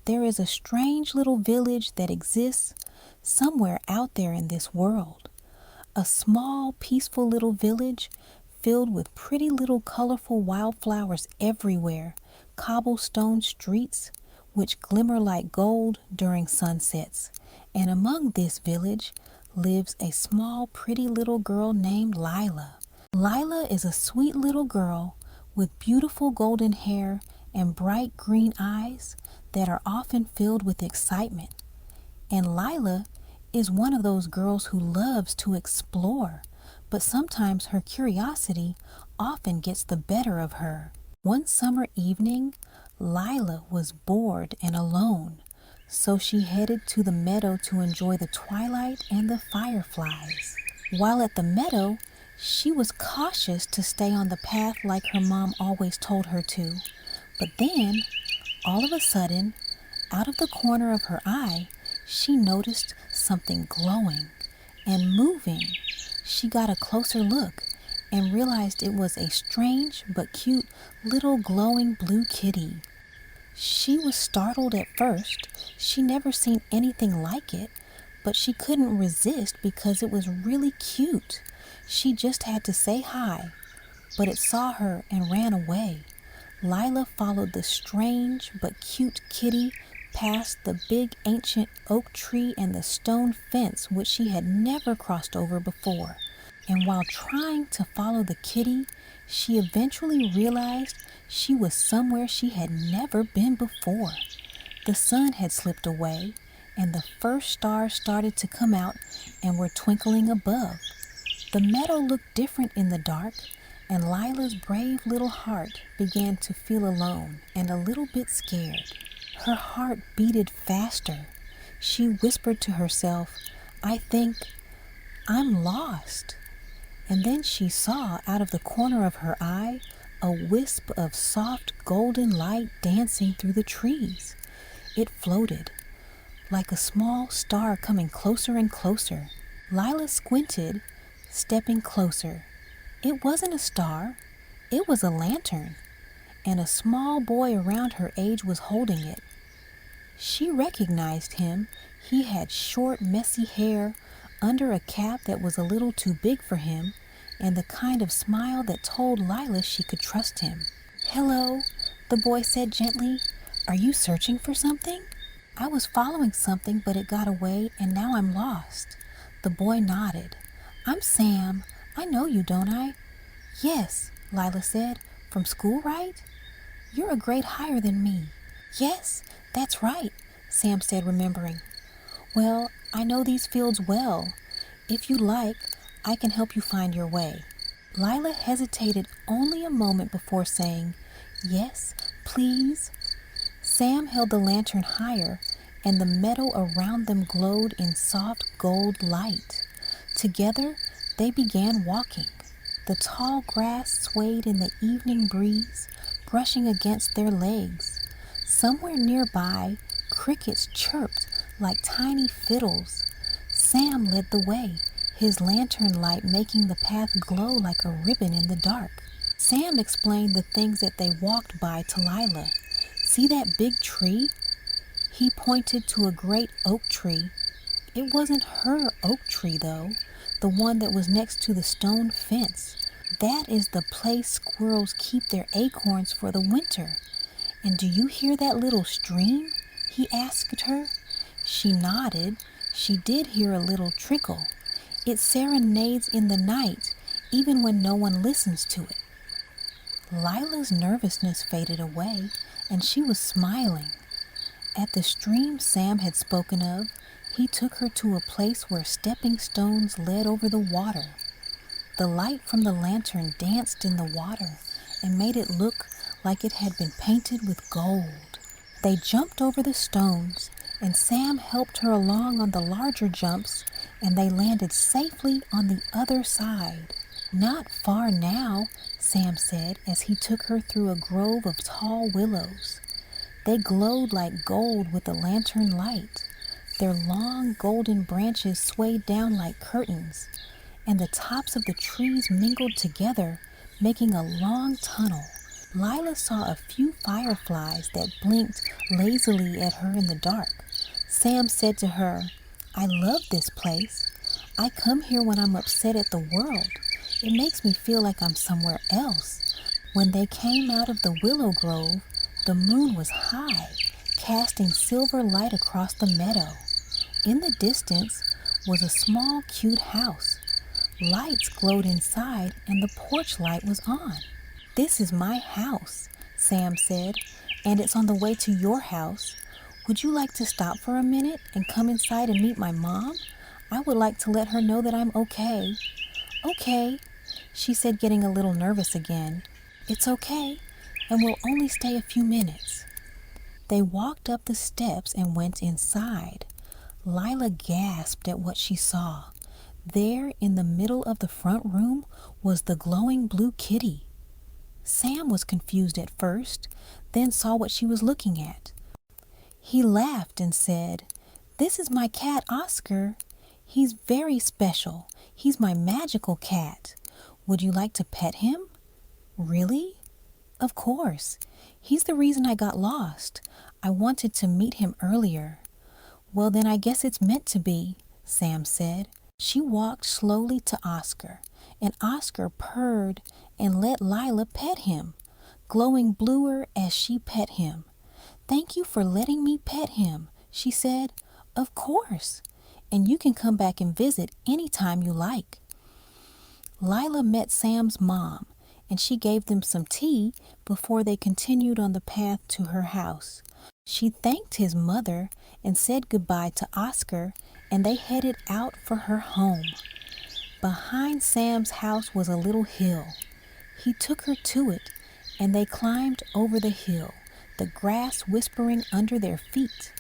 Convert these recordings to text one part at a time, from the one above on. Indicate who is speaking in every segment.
Speaker 1: there is a strange little village that exists somewhere out there in this world. A small, peaceful little village filled with pretty little colorful wildflowers everywhere, cobblestone streets which glimmer like gold during sunsets. And among this village lives a small, pretty little girl named Lila. Lila is a sweet little girl with beautiful golden hair and bright green eyes that are often filled with excitement. And Lila is one of those girls who loves to explore, but sometimes her curiosity often gets the better of her. One summer evening, Lila was bored and alone, so she headed to the meadow to enjoy the twilight and the fireflies. While at the meadow, she was cautious to stay on the path like her mom always told her to. But then, all of a sudden, out of the corner of her eye, she noticed something glowing and moving. She got a closer look and realized it was a strange but cute little glowing blue kitty. She was startled at first. She never seen anything like it, but she couldn't resist because it was really cute. She just had to say hi, but it saw her and ran away. Lila followed the strange but cute kitty past the big ancient oak tree and the stone fence which she had never crossed over before. And while trying to follow the kitty, she eventually realized she was somewhere she had never been before. The sun had slipped away, and the first stars started to come out and were twinkling above. The meadow looked different in the dark, and Lila's brave little heart began to feel alone and a little bit scared. Her heart beated faster. She whispered to herself, "I think I'm lost." And then she saw out of the corner of her eye a wisp of soft golden light dancing through the trees. It floated like a small star coming closer and closer. Lila squinted, stepping closer. It wasn't a star, it was a lantern, and a small boy around her age was holding it. She recognized him. He had short, messy hair under a cap that was a little too big for him, and the kind of smile that told Lila she could trust him. "Hello," the boy said gently. "Are you searching for something?" "I was following something, but it got away, and now I'm lost." The boy nodded. "I'm Sam. I know you, don't I?" "Yes," Lila said. "From school, right?" "You're a grade higher than me." "Yes, that's right," Sam said, remembering. "Well, I know these fields well. If you like, I can help you find your way." Lila hesitated only a moment before saying, "Yes, please." Sam held the lantern higher, and the meadow around them glowed in soft gold light. Together, they began walking. The tall grass swayed in the evening breeze, brushing against their legs. Somewhere nearby, crickets chirped like tiny fiddles. Sam led the way, his lantern light making the path glow like a ribbon in the dark. Sam explained the things that they walked by to Lila. "See that big tree?" He pointed to a great oak tree. It wasn't her oak tree, though, the one that was next to the stone fence. "That is the place squirrels keep their acorns for the winter." "And do you hear that little stream?" he asked her. She nodded. She did hear a little trickle. It serenades in the night, even when no one listens to it. Lila's nervousness faded away, and she was smiling. At the stream Sam had spoken of, he took her to a place where stepping stones led over the water. The light from the lantern danced in the water and made it look like it had been painted with gold. They jumped over the stones, and Sam helped her along on the larger jumps, and they landed safely on the other side. "Not far now," Sam said as he took her through a grove of tall willows. They glowed like gold with the lantern light. Their long golden branches swayed down like curtains, and the tops of the trees mingled together, making a long tunnel. Lila saw a few fireflies that blinked lazily at her in the dark. Sam said to her, "I love this place. I come here when I'm upset at the world. It makes me feel like I'm somewhere else." When they came out of the willow grove, the moon was high, casting silver light across the meadow. In the distance was a small, cute house. Lights glowed inside and the porch light was on. "This is my house," Sam said, "and it's on the way to your house. Would you like to stop for a minute and come inside and meet my mom? I would like to let her know that I'm okay." "Okay," she said, getting a little nervous again. "It's okay, and we'll only stay a few minutes." They walked up the steps and went inside. Lila gasped at what she saw. There, in the middle of the front room, was the glowing blue kitty. Sam was confused at first, then saw what she was looking at. He laughed and said, "This is my cat, Oscar. He's very special. He's my magical cat. Would you like to pet him?" "Really?" "Of course. He's the reason I got lost. I wanted to meet him earlier." "Well, then I guess it's meant to be," Sam said. She walked slowly to Oscar, and Oscar purred and let Lila pet him, glowing bluer as she pet him. "Thank you for letting me pet him," she said. "Of course, and you can come back and visit any time you like." Lila met Sam's mom, and she gave them some tea before they continued on the path to her house. She thanked his mother and said goodbye to Oscar, and they headed out for her home. Behind Sam's house was a little hill. He took her to it, and they climbed over the hill, the grass whispering under their feet.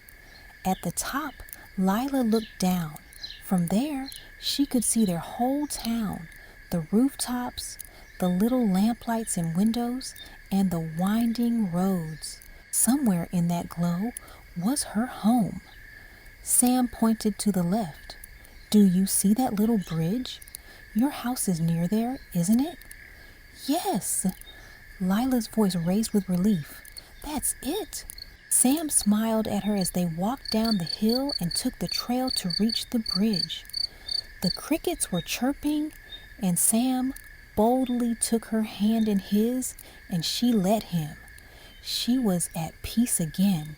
Speaker 1: At the top, Lila looked down. From there, she could see their whole town, the rooftops, the little lamplights in windows, and the winding roads. Somewhere in that glow was her home. Sam pointed to the left. "Do you see that little bridge? Your house is near there, isn't it?" "Yes." Lila's voice raised with relief. "That's it." Sam smiled at her as they walked down the hill and took the trail to reach the bridge. The crickets were chirping, and Sam boldly took her hand in his, and she let him. She was at peace again.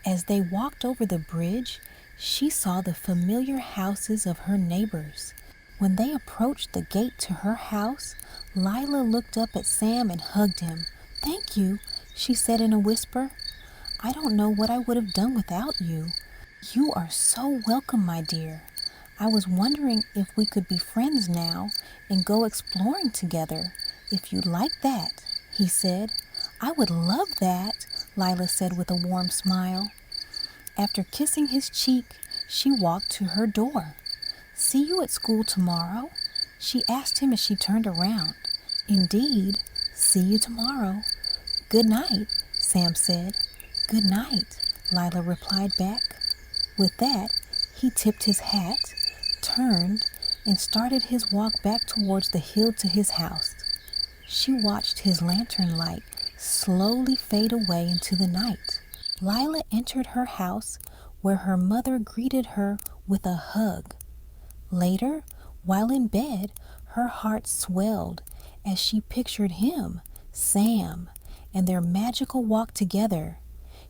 Speaker 1: As they walked over the bridge, she saw the familiar houses of her neighbors. When they approached the gate to her house, Lila looked up at Sam and hugged him. "Thank you," she said in a whisper. "I don't know what I would have done without you. You are so welcome, my dear. I was wondering if we could be friends now and go exploring together, if you'd like that," he said. "I would love that," Lila said with a warm smile. After kissing his cheek, she walked to her door. "See you at school tomorrow?" she asked him as she turned around. "Indeed. See you tomorrow." "Good night," Sam said. "Good night," Lila replied back. With that, he tipped his hat, turned, and started his walk back towards the hill to his house. She watched his lantern light slowly fade away into the night. Lila entered her house, where her mother greeted her with a hug. Later, while in bed, her heart swelled as she pictured him, Sam, and their magical walk together.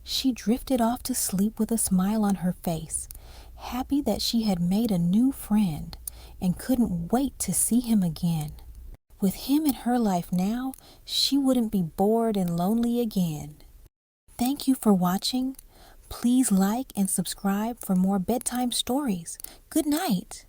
Speaker 1: She drifted off to sleep with a smile on her face, happy that she had made a new friend and couldn't wait to see him again. With him in her life now, she wouldn't be bored and lonely again. Thank you for watching. Please like and subscribe for more bedtime stories. Good night.